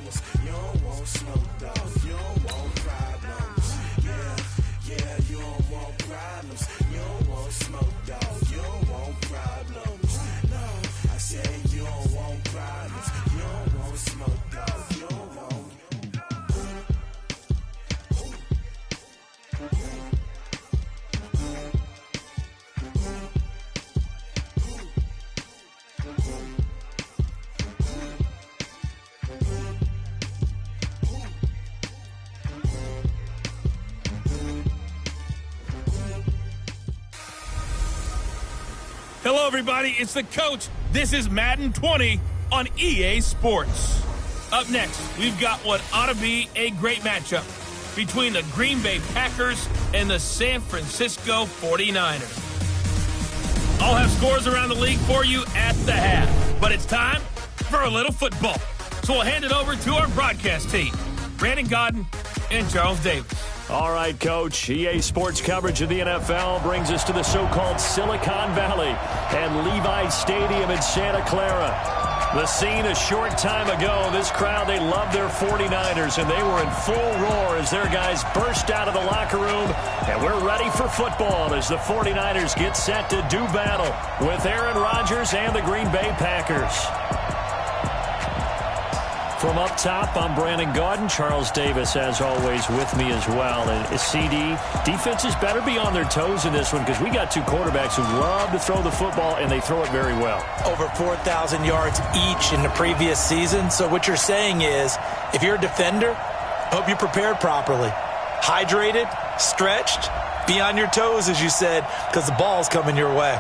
problems. You don't want smoke, dog. You don't want problems. Yeah, you don't want problems. You don't want smoke, dog. You don't want problems. No, I said you don't want problems. You don't want smoke, dog. You don't want. Hello, everybody. It's the coach. This is Madden 20 on EA Sports. Up next, we've got what ought to be a great matchup between the Green Bay Packers and the San Francisco 49ers. I'll have scores around the league for you at the half, but it's time for a little football. So we'll hand it over to our broadcast team, Brandon Godden and Charles Davis. All right, Coach. EA Sports coverage of the NFL brings us to the so-called Silicon Valley and Levi Stadium in Santa Clara. The scene a short time ago, this crowd, they loved their 49ers, and they were in full roar as their guys burst out of the locker room. And we're ready for football as the 49ers get set to do battle with Aaron Rodgers and the Green Bay Packers. From up top, I'm Brandon Gaudin. Charles Davis, as always, with me as well. And CD, defenses better be on their toes in this one because we got two quarterbacks who love to throw the football, and they throw it very well. Over 4,000 yards each in the previous season. So what you're saying is, if you're a defender, hope you're prepared properly. Hydrated, stretched, be on your toes, as you said, because the ball's coming your way.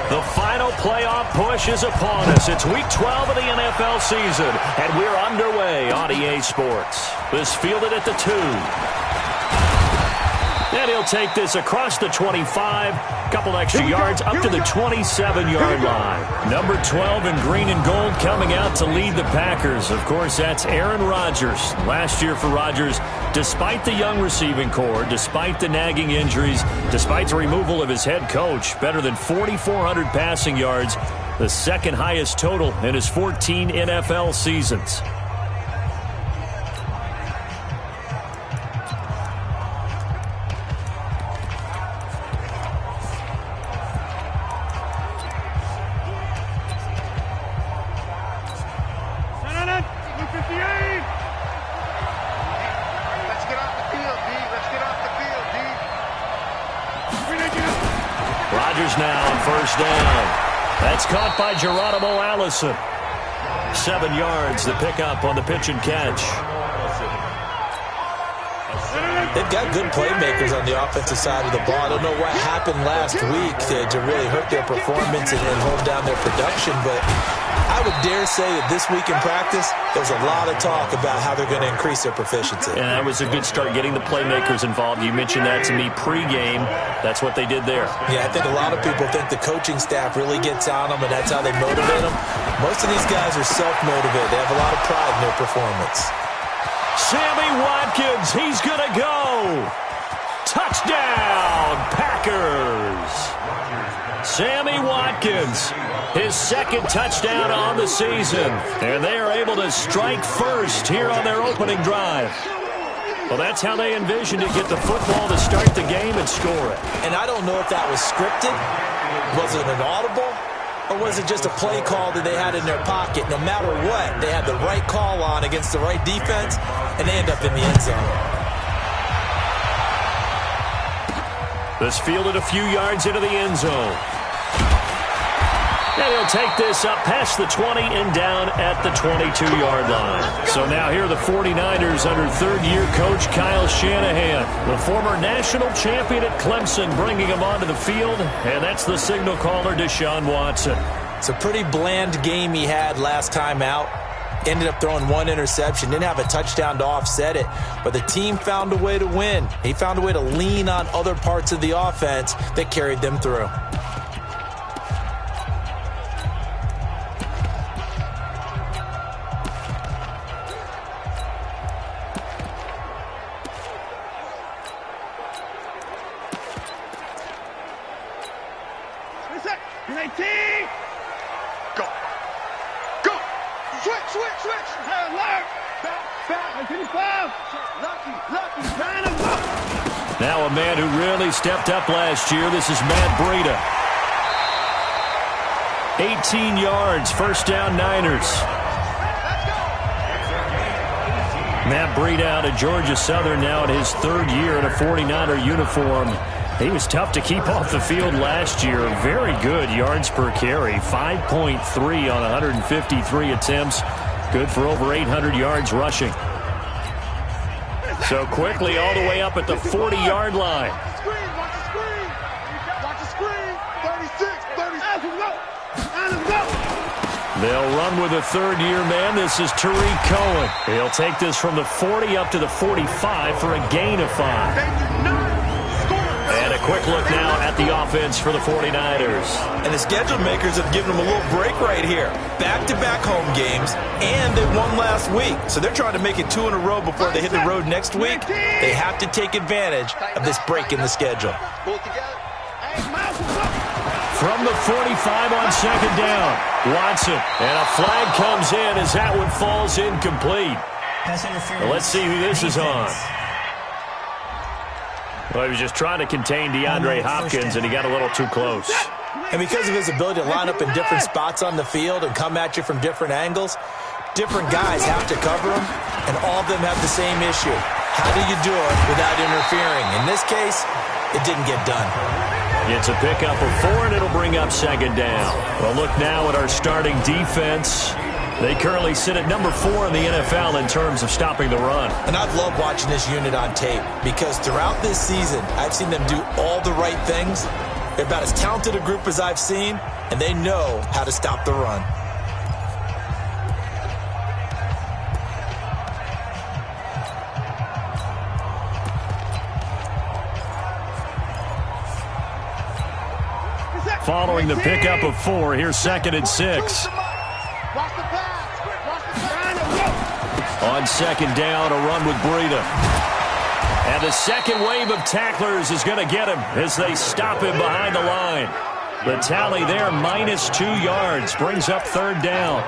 The final playoff push is upon us. It's Week 12 of the NFL season, and we're underway on EA Sports. This fielded at the 2. And he'll take this across the 25, couple extra yards up to the 27-yard line. Number 12 in green and gold coming out to lead the Packers. Of course, that's Aaron Rodgers. Last year for Rodgers, despite the young receiving core, despite the nagging injuries, despite the removal of his head coach, better than 4,400 passing yards, the second highest total in his 14 NFL seasons. Rodgers now on first down. That's caught by Geronimo Allison. 7 yards, the pickup on the pitch and catch. They've got good playmakers on the offensive side of the ball. I don't know what happened last week to really hurt their performance and hold down their production, but I would dare say that this week in practice, there's a lot of talk about how they're going to increase their proficiency. And that was a good start, getting the playmakers involved. You mentioned that to me pregame. That's what they did there. Yeah, I think a lot of people think the coaching staff really gets on them, and that's how they motivate them. Most of these guys are self-motivated. They have a lot of pride in their performance. Sammy Watkins, he's going to go. Touchdown, Packers. Sammy Watkins, his second touchdown on the season. And they are able to strike first here on their opening drive. Well, that's how they envisioned it, get the football to start the game and score it. And I don't know if that was scripted. Was it an audible? Or was it just a play call that they had in their pocket? No matter what, they had the right call on against the right defense, and they end up in the end zone. This fielded a few yards into the end zone. And he'll take this up past the 20 and down at the 22-yard line. So now here are the 49ers under third-year coach Kyle Shanahan. The former national champion at Clemson bringing him onto the field, and that's the signal caller, Deshaun Watson. It's a pretty bland game he had last time out. ended up throwing one interception, didn't have a touchdown to offset it, but the team found a way to win. He found a way to lean on other parts of the offense that carried them through. Now a man who really stepped up last year. This is Matt Breida. 18 yards, first down, Niners. Matt Breida out of Georgia Southern, now in his third year in a 49er uniform. He was tough to keep off the field last year. Very good yards per carry. 5.3 on 153 attempts. Good for over 800 yards rushing. So quickly all the way up at the 40-yard line. Watch the screen. Watch the screen. 36, 36. They'll run with a third-year man. This is Tariq Cohen. He'll take this from the 40 up to the 45 for a gain of 5. And a quick look now at the offense for the 49ers. And the schedule makers have given them a little break right here. Back-to-back home games, and they won last week. So they're trying to make it 2 in a row before they hit the road next week. They have to take advantage of this break in the schedule. From the 45 on second down, Watson. And a flag comes in as that one falls incomplete. Well, let's see who this is on. Well, he was just trying to contain DeAndre Hopkins, and he got a little too close. And because of his ability to line up in different spots on the field and come at you from different angles, different guys have to cover him, and all of them have the same issue. How do you do it without interfering? In this case, it didn't get done. It's a pickup of 4, and it'll bring up second down. Well, look now at our starting defense. They currently sit at number 4 in the NFL in terms of stopping the run. And I've loved watching this unit on tape because throughout this season, I've seen them do all the right things. They're about as talented a group as I've seen, and they know how to stop the run. Following the pickup of 4, here's 2nd and 6. On second down, a run with Breida. And the second wave of tacklers is going to get him as they stop him behind the line. The tally there, -2 yards, brings up third down.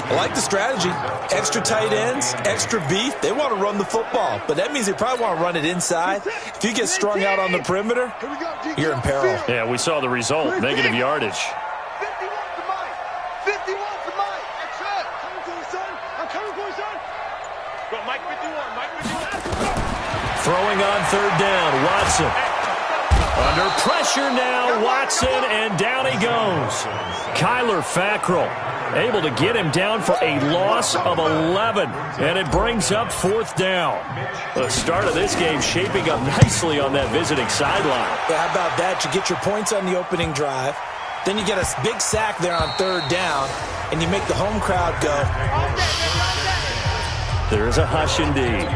I like the strategy. Extra tight ends, extra beef. They want to run the football, but that means they probably want to run it inside. If you get strung out on the perimeter, you're in peril. Yeah, we saw the result, negative yardage. 51 for Mike. 51 for Mike. That's it. Coming for you, son. I'm coming for you, son. Go, Mike 51. Mike 51. Throwing on third down, Watson. Under pressure now, Watson, and down he goes. Kyler Fackrell able to get him down for a loss of 11, and it brings up fourth down. The start of this game shaping up nicely on that visiting sideline. Yeah, how about that? You get your points on the opening drive, then you get a big sack there on third down, and you make the home crowd go. There is a hush indeed.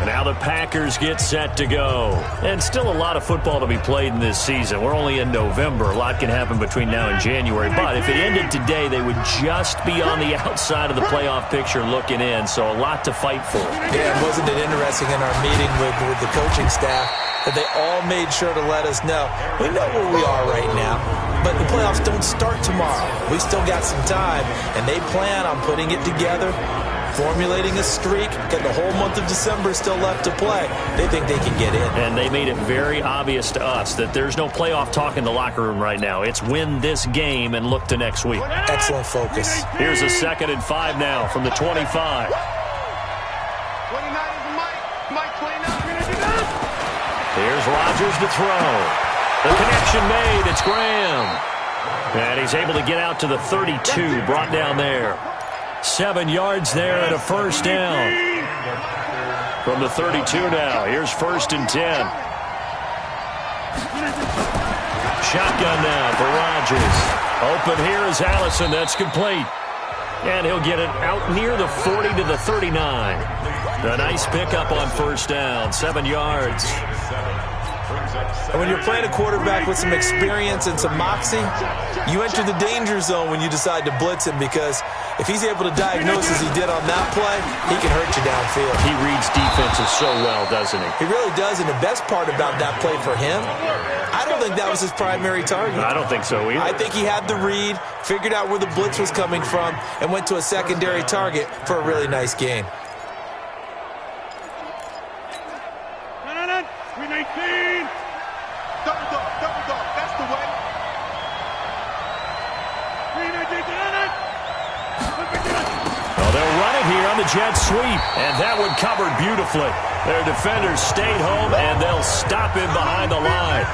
Now the Packers get set to go. And still a lot of football to be played in this season. We're only in November. A lot can happen between now and January. But if it ended today, they would just be on the outside of the playoff picture looking in. So a lot to fight for. Yeah, wasn't it interesting in our meeting with the coaching staff that they all made sure to let us know. We know where we are right now, but the playoffs don't start tomorrow. We still got some time, and they plan on putting it together, formulating a streak, got the whole month of December still left to play. They think they can get in. And they made it very obvious to us that there's no playoff talk in the locker room right now. It's win this game and look to next week. Excellent focus. Here's a 2nd and 5 now from the 25. 29 is Mike. Mike 29. Here's Rodgers to throw. The connection made. It's Graham. And he's able to get out to the 32, brought down there. 7 yards there and a first down. From the 32 now, here's 1st and 10. Shotgun now for Rodgers. Open here is Allison. That's complete. And he'll get it out near the 40 to the 39. A nice pickup on first down, 7 yards. And when you're playing a quarterback with some experience and some moxie, you enter the danger zone when you decide to blitz him, because if he's able to diagnose as he did on that play, he can hurt you downfield. He reads defenses so well, doesn't he? He really does, and the best part about that play for him, I don't think that was his primary target. I don't think so either. I think he had the read, figured out where the blitz was coming from, and went to a secondary target for a really nice gain. 319. Double dog, that's the way. 319. Oh, they'll run it here on the jet sweep, and that one covered beautifully. Their defenders stayed home, and they'll stop him behind the line.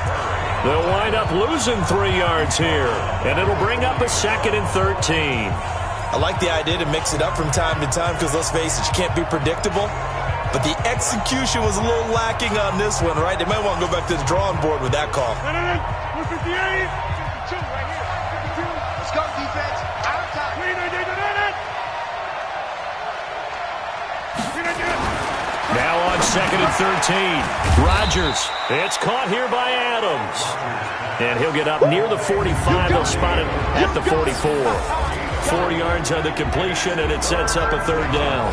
They'll wind up losing 3 yards here, and it'll bring up a 2nd and 13. I like the idea to mix it up from time to time, because let's face it, you can't be predictable. But the execution was a little lacking on this one, right? They might want to go back to the drawing board with that call. 158. 52 right here. 52. Let's go, defense. Out of time. Now on 2nd and 13. Rodgers. It's caught here by Adams. And he'll get up near the 45. They'll spot it at the 44. 4 yards on the completion, and it sets up a 3rd down.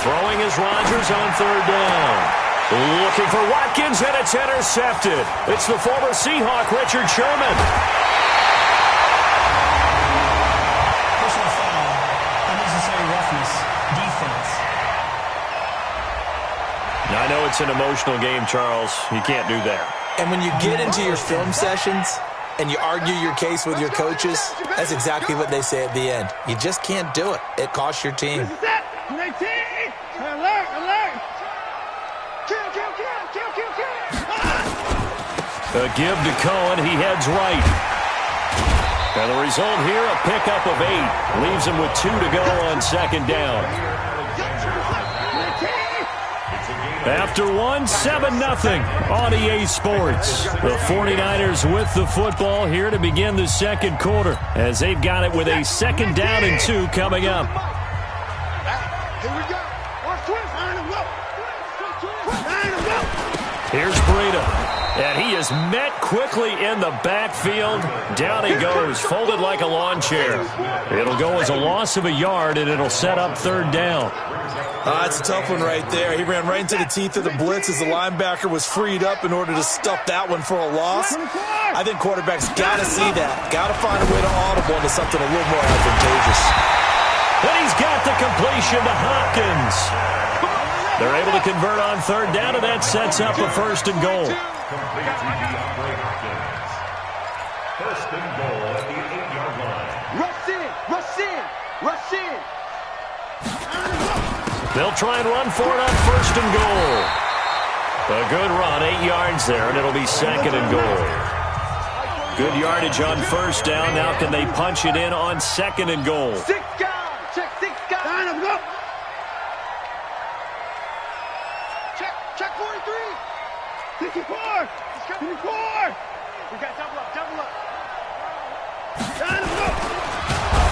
Throwing is Rodgers on 3rd down. Looking for Watkins, and it's intercepted. It's the former Seahawk, Richard Sherman. Personal foul. Unnecessary roughness. Defense. Now, I know it's an emotional game, Charles. You can't do that. And when you get into your film sessions and you argue your case with your coaches, that's exactly what they say at the end. You just can't do it. It costs your team. 19. Alert, alert. Kill. A give to Cohen. He heads right. And the result here, a pickup of 8. Leaves him with 2 to go on 2nd down. After 1, 7-0 on EA Sports. The 49ers with the football here to begin the 2nd quarter, as they've got it with a 2nd down and 2 coming up. Here we go. Here's Breida, and he is met quickly in the backfield. Down he goes, folded like a lawn chair. It'll go as a loss of a yard, and it'll set up 3rd down. That's a tough one right there. He ran right into the teeth of the blitz as the linebacker was freed up in order to stuff that one for a loss. I think quarterbacks got to see that. Got to find a way to audible into something a little more advantageous. And he's got the completion to Hopkins. They're able to convert on 3rd down, and that sets up a 1st and goal. 1st and goal at the 8-yard line. Rush in. They'll try and run for it on 1st and goal. A good run, 8 yards there, and it'll be 2nd and goal. Good yardage on 1st down. Now can they punch it in on 2nd and goal? 6 guys. Check 6 guys. Line them up. Check 43. 54. We got double up. Line them up.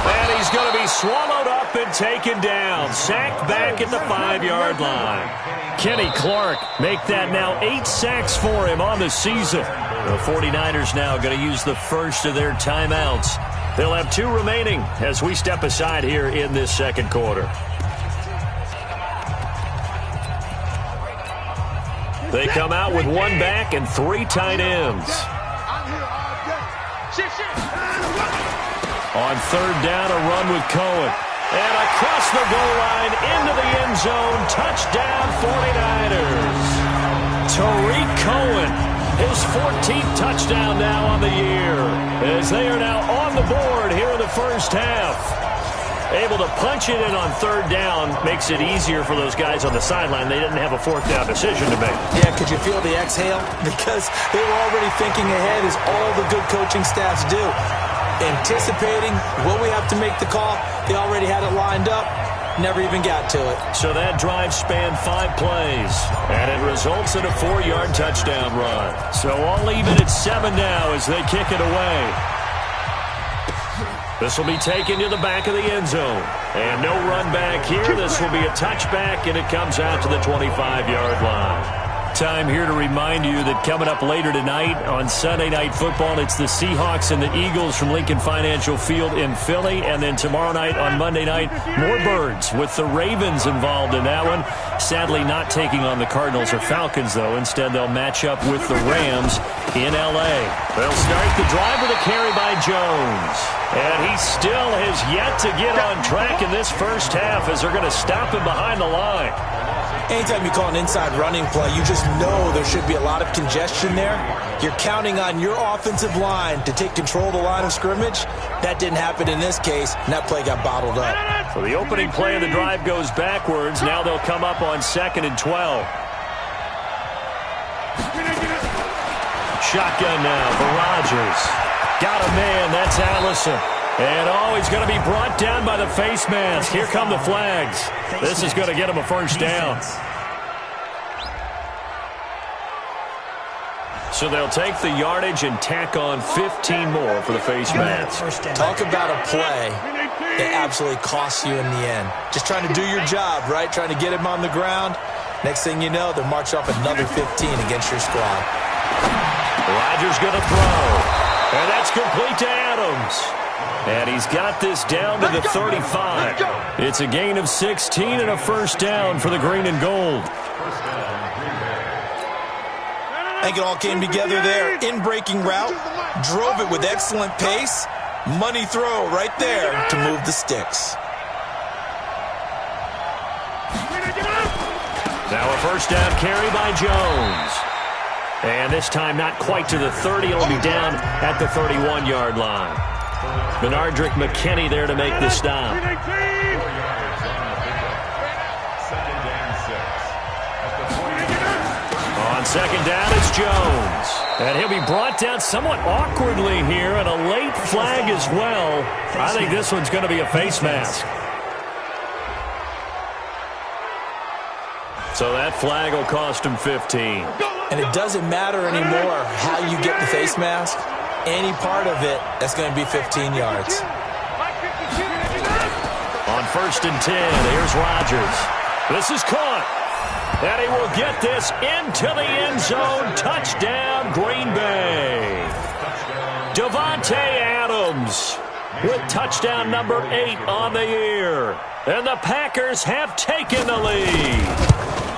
And he's going to be swallowed up and taken down. Sacked back at the 5-yard line. Kenny Clark make that now 8 sacks for him on the season. The 49ers now going to use the first of their timeouts. They'll have 2 remaining as we step aside here in this 2nd quarter. They come out with 1 back and 3 tight ends. On 3rd down, a run with Cohen. And across the goal line, into the end zone, touchdown 49ers. Tariq Cohen, his 14th touchdown now on the year, as they are now on the board here in the 1st half. Able to punch it in on third down makes it easier for those guys on the sideline. They didn't have a fourth down decision to make. Yeah, could you feel the exhale? Because they were already thinking ahead, as all the good coaching staffs do. Anticipating, will we have to make the call? They already had it lined up. Never even got to it. So that drive spanned 5 plays, and it results in a 4-yard touchdown run. So all even at 7 now as they kick it away. This will be taken to the back of the end zone. And no run back here. This will be a touchback, and it comes out to the 25-yard line. Time here to remind you that coming up later tonight on Sunday Night Football, it's the Seahawks and the Eagles from Lincoln Financial Field in Philly. And then tomorrow night on Monday night, more Birds with the Ravens involved in that one. Sadly not taking on the Cardinals or Falcons, though. Instead, they'll match up with the Rams in L.A. They'll start the drive with a carry by Jones. And he still has yet to get on track in this first half as they're going to stop him behind the line. Anytime you call an inside running play, you just know there should be a lot of congestion there. You're counting on your offensive line to take control of the line of scrimmage. That didn't happen in this case, and that play got bottled up. So the opening play of the drive goes backwards. Now they'll come up on 2nd and 12. Shotgun now for Rodgers. Got a man, that's Allison. And he's going to be brought down by the face mask. Here come the flags. This is going to get him a first down. So they'll take the yardage and tack on 15 more for the face mask. Talk about a play that absolutely costs you in the end. Just trying to do your job, right? Trying to get him on the ground. Next thing you know, they're marching off another 15 against your squad. Rodgers going to throw. And that's complete to Adams. And he's got this down to the 35. It's a gain of 16 and a first down for the green and gold. I think it all came together there. In-breaking route, drove it with excellent pace. Money throw right there to move the sticks. Now a first down carry by Jones. And this time not quite to the 30. It'll be down at the 31-yard line. Benardrick McKinney there to make the stop. On second down, it's Jones. And he'll be brought down somewhat awkwardly here, and a late flag as well. I think this one's going to be a face mask. So that flag will cost him 15. And it doesn't matter anymore how you get the face mask. Any part of it, that's going to be 15 yards. On 1st and 10, here's Rodgers. This is caught. And he will get this into the end zone. Touchdown, Green Bay. Davante Adams with touchdown number 8 on the year. And the Packers have taken the lead.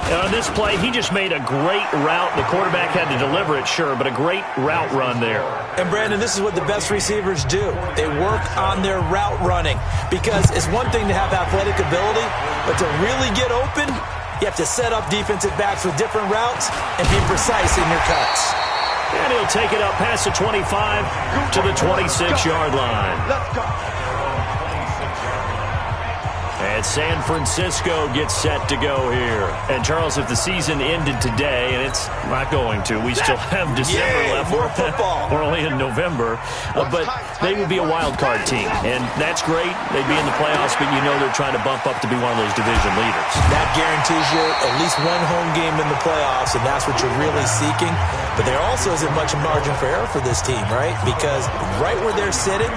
And on this play, he just made a great route. The quarterback had to deliver it, sure, but a great route run there. And, Brandon, this is what the best receivers do. They work on their route running. Because it's one thing to have athletic ability, but to really get open, you have to set up defensive backs with different routes and be precise in your cuts. And he'll take it up past the 25 to the 26-yard line. Let's go. And San Francisco gets set to go here. And, Charles, if the season ended today, and it's not going to, we still have December left. More football. We're only in November. But they would be a wild card team. And that's great. They'd be in the playoffs, but you know they're trying to bump up to be one of those division leaders. That guarantees you at least one home game in the playoffs, and that's what you're really seeking. But there also isn't much margin for error for this team, right? Because right where they're sitting,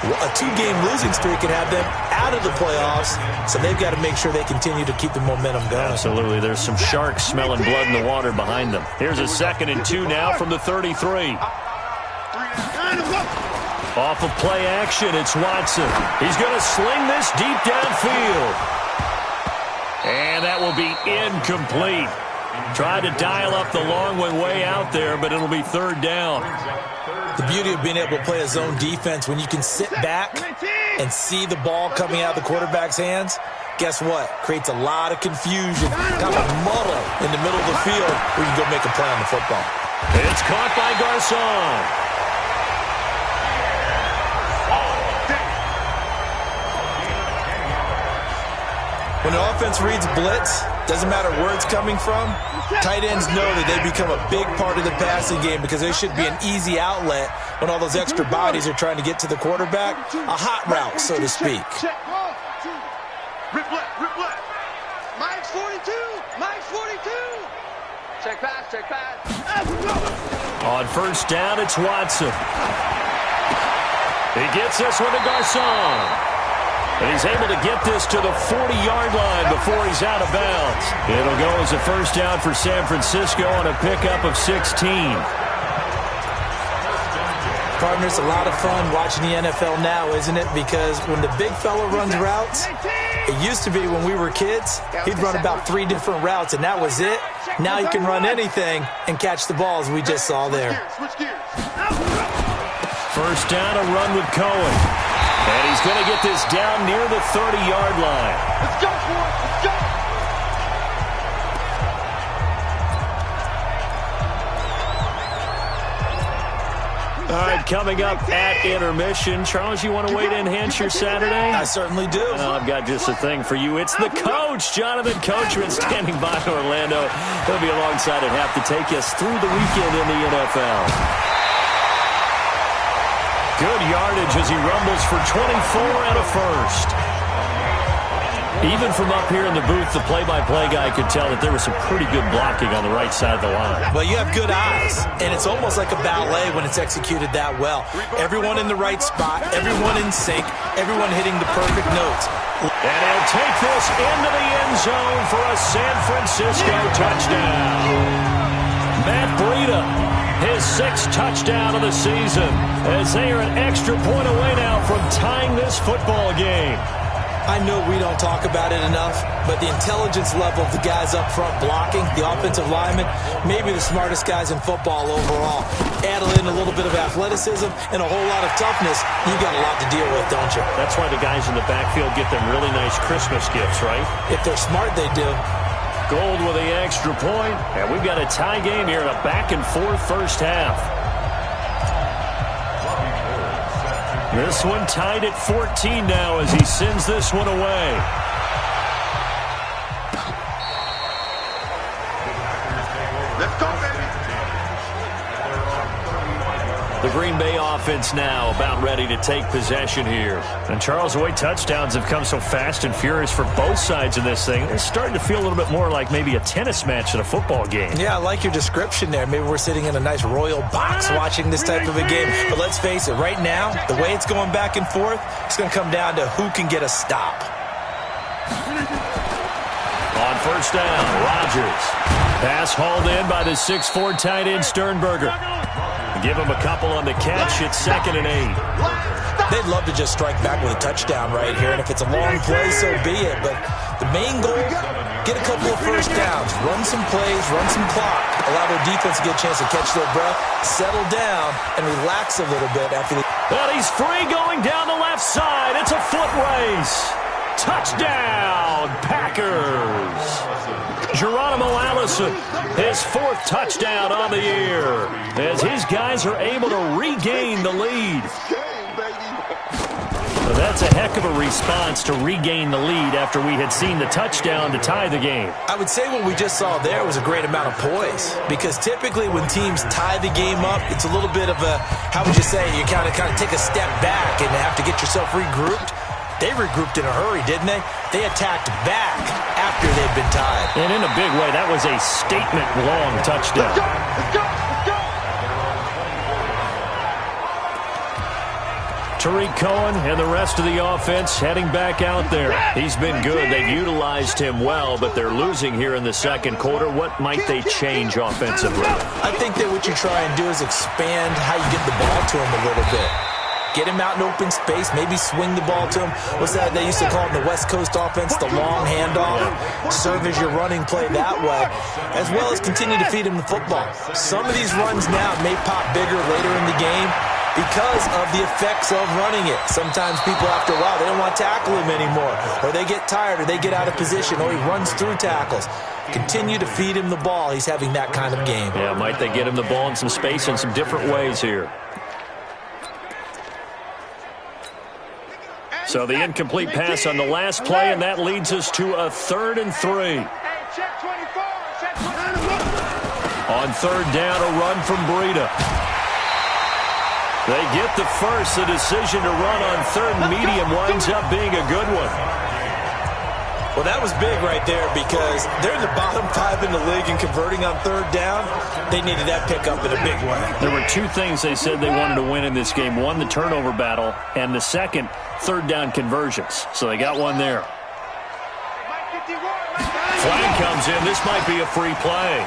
a 2-game losing streak can have them out of the playoffs, so they've got to make sure they continue to keep the momentum going. Absolutely. There's some sharks smelling blood in the water behind them. Here's a 2nd and 2 now from the 33. Off of play action, it's Watson. He's going to sling this deep downfield. And that will be incomplete. Tried to dial up the long one way out there, but it'll be 3rd down. The beauty of being able to play a zone defense when you can sit back and see the ball coming out of the quarterback's hands, guess what? Creates a lot of confusion, kind of a muddle in the middle of the field where you can go make a play on the football. It's caught by Garcon. When an offense reads blitz, doesn't matter where it's coming from, tight ends know that they become a big part of the passing game because they should be an easy outlet when all those extra bodies are trying to get to the quarterback. A hot route, so to speak. Rip left. Mike's 42. Mike's 42. Check pass. On first down, it's Watson. He gets this one to Garcon. And he's able to get this to the 40-yard line before he's out of bounds. It'll go as a first down for San Francisco on a pickup of 16. Partners, a lot of fun watching the NFL now, isn't it? Because when the big fella runs routes, it used to be when we were kids, he'd run about 3 different routes, and that was it. Now he can run anything and catch the balls we just saw there. First down, a run with Cohen. And he's going to get this down near the 30-yard line. Let's go for it. Let's go. All right, coming up at intermission. Charles, you want to wait to enhance your Saturday? I certainly do. I've got just a thing for you. It's the coach, Jonathan Coachman, standing by in Orlando. He'll be alongside at half to take us through the weekend in the NFL. Good yardage as he rumbles for 24 and a first. Even from up here in the booth, the play-by-play guy could tell that there was some pretty good blocking on the right side of the line. Well, you have good eyes, and it's almost like a ballet when it's executed that well. Everyone in the right spot, everyone in sync, everyone hitting the perfect notes. And he'll take this into the end zone for a San Francisco touchdown. Matt Breida, his 6th touchdown of the season, as they are an extra point away now from tying this football game. I know we don't talk about it enough, but the intelligence level of the guys up front blocking, the offensive linemen, maybe the smartest guys in football overall. Add in a little bit of athleticism and a whole lot of toughness, you got a lot to deal with, don't you? That's why the guys in the backfield get them really nice Christmas gifts, right? If they're smart, they do. Gold with the extra point, and we've got a tie game here in a back-and-forth first half. This one tied at 14 now as he sends this one away. Let's go, baby. The Green Bay offense now about ready to take possession here. And Charles, the way touchdowns have come so fast and furious for both sides in this thing, it's starting to feel a little bit more like maybe a tennis match in a football game. Yeah, I like your description there. Maybe we're sitting in a nice royal box watching this type of a game. But let's face it, right now, the way it's going back and forth, it's going to come down to who can get a stop. On first down, Rodgers. Pass hauled in by the 6'4" tight end Sternberger. Give him a couple on the catch. It's 2nd and 8. They'd love to just strike back with a touchdown right here, and if it's a long play, so be it. But the main goal, get a couple of first downs, run some plays, run some clock, allow their defense to get a chance to catch their breath, settle down, and relax a little bit after the... But he's free going down the left side. It's a foot race. Touchdown, Packers. Geronimo Allison, his 4th touchdown on the year, as his guys are able to regain the lead. Well, that's a heck of a response to regain the lead after we had seen the touchdown to tie the game. I would say what we just saw there was a great amount of poise, because typically when teams tie the game up, it's a little bit of a, how would you say, you kind of take a step back and have to get yourself regrouped. They regrouped in a hurry, didn't they? They attacked back after they'd been tied. And in a big way, that was a statement-long touchdown. Let's go. Let's go. Let's go. Tariq Cohen and the rest of the offense heading back out there. He's been good. They've utilized him well, but they're losing here in the second quarter. What might they change offensively? I think that what you try and do is expand how you get the ball to him a little bit. Get him out in open space, maybe swing the ball to him. What's that they used to call it in the West Coast offense, the long handoff? Serve as your running play that way, as well as continue to feed him the football. Some of these runs now may pop bigger later in the game because of the effects of running it. Sometimes people, after a while, they don't want to tackle him anymore, or they get tired, or they get out of position, or he runs through tackles. Continue to feed him the ball. He's having that kind of game. Yeah, might they get him the ball in some space in some different ways here. So the incomplete pass on the last play, and that leads us to a 3rd and 3. Check 24. Check 24. On 3rd down, a run from Breida. They get the first. The decision to run on 3rd and medium winds up being a good one. Well, that was big right there because they're in the bottom 5 in the league and converting on 3rd down. They needed that pickup in a big way. There were 2 things they said they wanted to win in this game. One, the turnover battle, and the second, 3rd down conversions. So they got one there. Flag comes in. This might be a free play.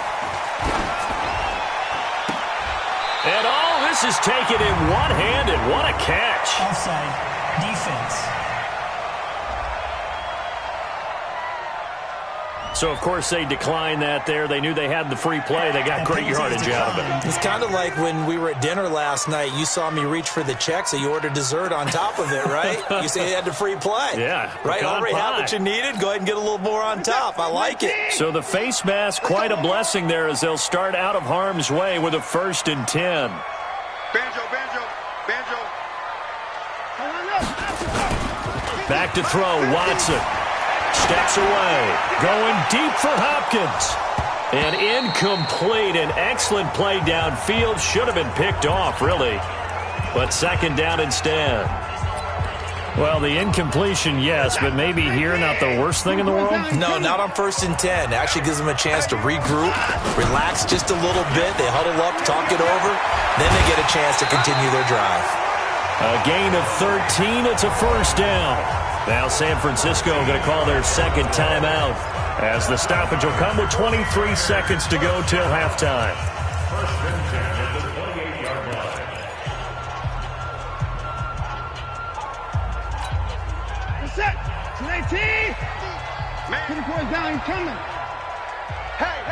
And all this is taken in one-handed. What a catch. Offside. Defense. So, of course, they declined that there. They knew they had the free play. They got great yardage out of it. It's kind of like when we were at dinner last night. You saw me reach for the check, so you ordered dessert on top of it, right? You say you had the free play. Yeah. Right? Already had what you needed. Go ahead and get a little more on top. I like it. So the face mask, quite a blessing there as they'll start out of harm's way with a 1st and 10. Banjo. Back to throw, Watson. Steps away, going deep for Hopkins. And incomplete, an excellent play downfield. Should have been picked off, really. But 2nd down instead. Well, the incompletion, yes, but maybe here not the worst thing in the world? No, not on 1st and 10. It actually gives them a chance to regroup, relax just a little bit. They huddle up, talk it over. Then they get a chance to continue their drive. A gain of 13. It's a 1st down. Now San Francisco going to call their 2nd timeout as the stoppage will come with 23 seconds to go till halftime. 1st and 10 at the 28-yard line. Set. 218. Man. 24 is down. He's coming. Hey.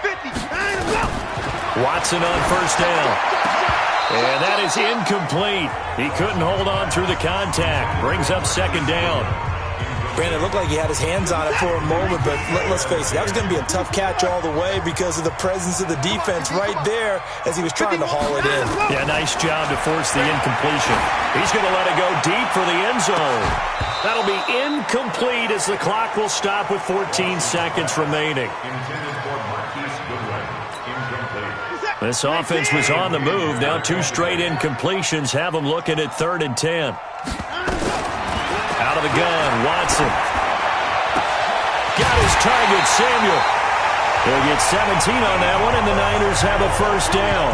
50. Watson on 1st down. And that is incomplete. He couldn't hold on through the contact. Brings up 2nd down. Brandon, it looked like he had his hands on it for a moment, but let's face it, that was going to be a tough catch all the way because of the presence of the defense right there as he was trying to haul it in. Yeah, nice job to force the incompletion. He's going to let it go deep for the end zone. That'll be incomplete as the clock will stop with 14 seconds remaining. Intended for Marquise Goodwin. Incomplete. This offense was on the move. Now 2 straight incompletions have them looking at 3rd and 10. Out of the gun, Watson. Got his target, Samuel. He'll get 17 on that one, and the Niners have a 1st down.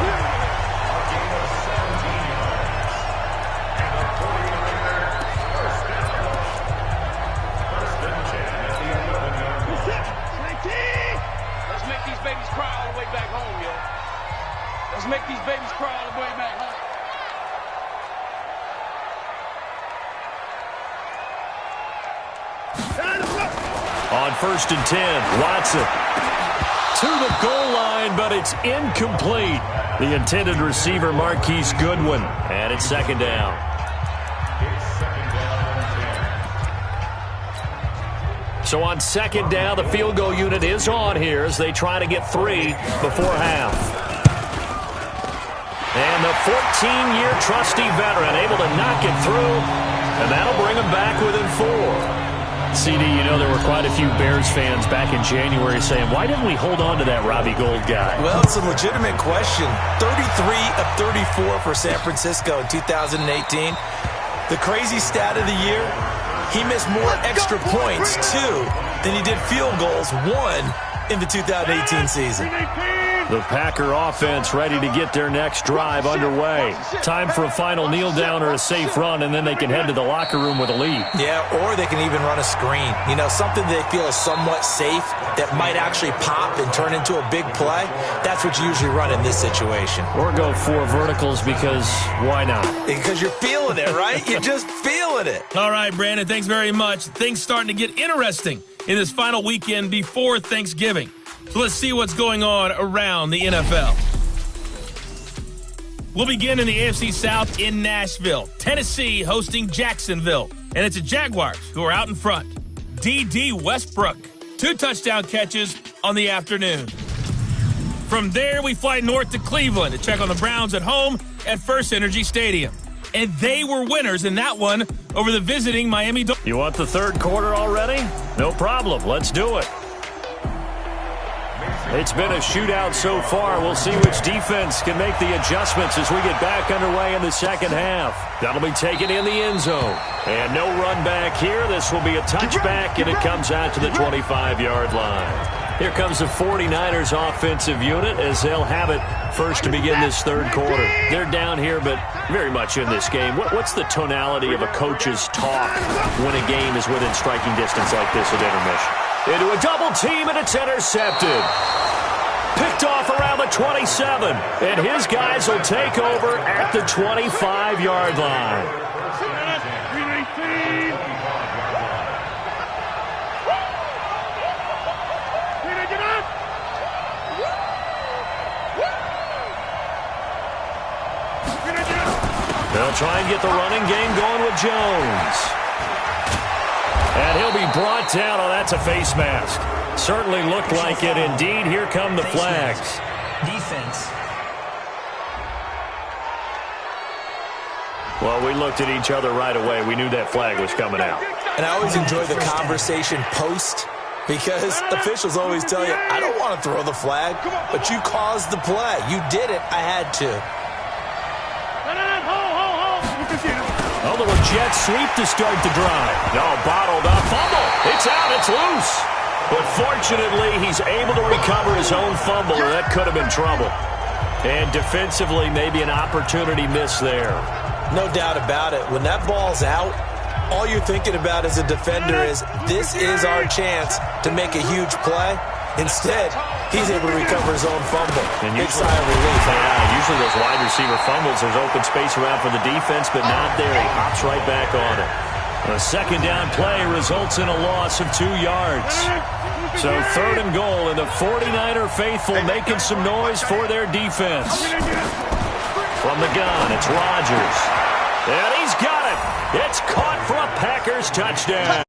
Let's make these babies cry all the way back home, yo. Let's make these babies cry all the way back home. On 1st and 10, Watson to the goal line, but it's incomplete. The intended receiver, Marquise Goodwin, and it's 2nd down. So on 2nd down, the field goal unit is on here as they try to get 3 before half. And the 14-year trusty veteran able to knock it through, and that'll bring them back within 4. CD, you know there were quite a few Bears fans back in January saying, why didn't we hold on to that Robbie Gould guy? Well, it's a legitimate question. 33 of 34 for San Francisco in 2018. The crazy stat of the year, he missed more extra points, 2, than he did field goals, 1 in the 2018 season. The Packer offense ready to get their next drive underway. Time for a final kneel down or a safe run, and then they can head to the locker room with a lead. Yeah, or they can even run a screen. You know, something they feel is somewhat safe that might actually pop and turn into a big play. That's what you usually run in this situation. Or go 4 verticals because why not? Because you're feeling it, right? You're just feeling it. All right, Brandon, thanks very much. Things starting to get interesting in this final weekend before Thanksgiving. So let's see what's going on around the NFL. We'll begin in the AFC South in Nashville. Tennessee hosting Jacksonville. And it's the Jaguars who are out in front. D.D. Westbrook, 2 touchdown catches on the afternoon. From there, we fly north to Cleveland to check on the Browns at home at First Energy Stadium. and they were winners in that one over the visiting Miami Dolphins. You want the third quarter already? No problem. Let's do it. It's been a shootout so far. We'll see which defense can make the adjustments as we get back underway in the second half. That'll be taken in the end zone. And no run back here. This will be a touchback, and it comes out to the 25-yard line. Here comes the 49ers offensive unit as they'll have it first to begin this third quarter. They're down here, but very much in this game. What's the tonality of a coach's talk when a game is within striking distance like this at intermission? Into a double team, and it's intercepted. Picked off around the 27, and his guys will take over at the 25-yard line. They'll try and get the running game going with Jones. And he'll be brought down. Oh, that's a face mask. Certainly looked like it. Indeed, here come the flags. Defense. Well, we looked at each other right away. We knew that flag was coming out. And I always enjoy the conversation post because officials always tell you, I don't want to throw the flag, but you caused the play. You did it. I had to. A little jet sweep to start the drive. No, bottled up. Fumble. It's out. It's loose. But fortunately, he's able to recover his own fumble, or that could have been trouble. And defensively, maybe an opportunity missed there. No doubt about it. When that ball's out, all you're thinking about as a defender is, this is our chance to make a huge play. Instead, he's able to recover his own fumble. And big sigh of relief. Yeah, usually those wide receiver fumbles, there's open space around for the defense, but not there. He hops right back on it. A second down play results in a loss of 2 yards. So third and goal, and the 49er faithful making some noise for their defense. From the gun, it's Rodgers. And he's got it. It's caught for a Packers touchdown.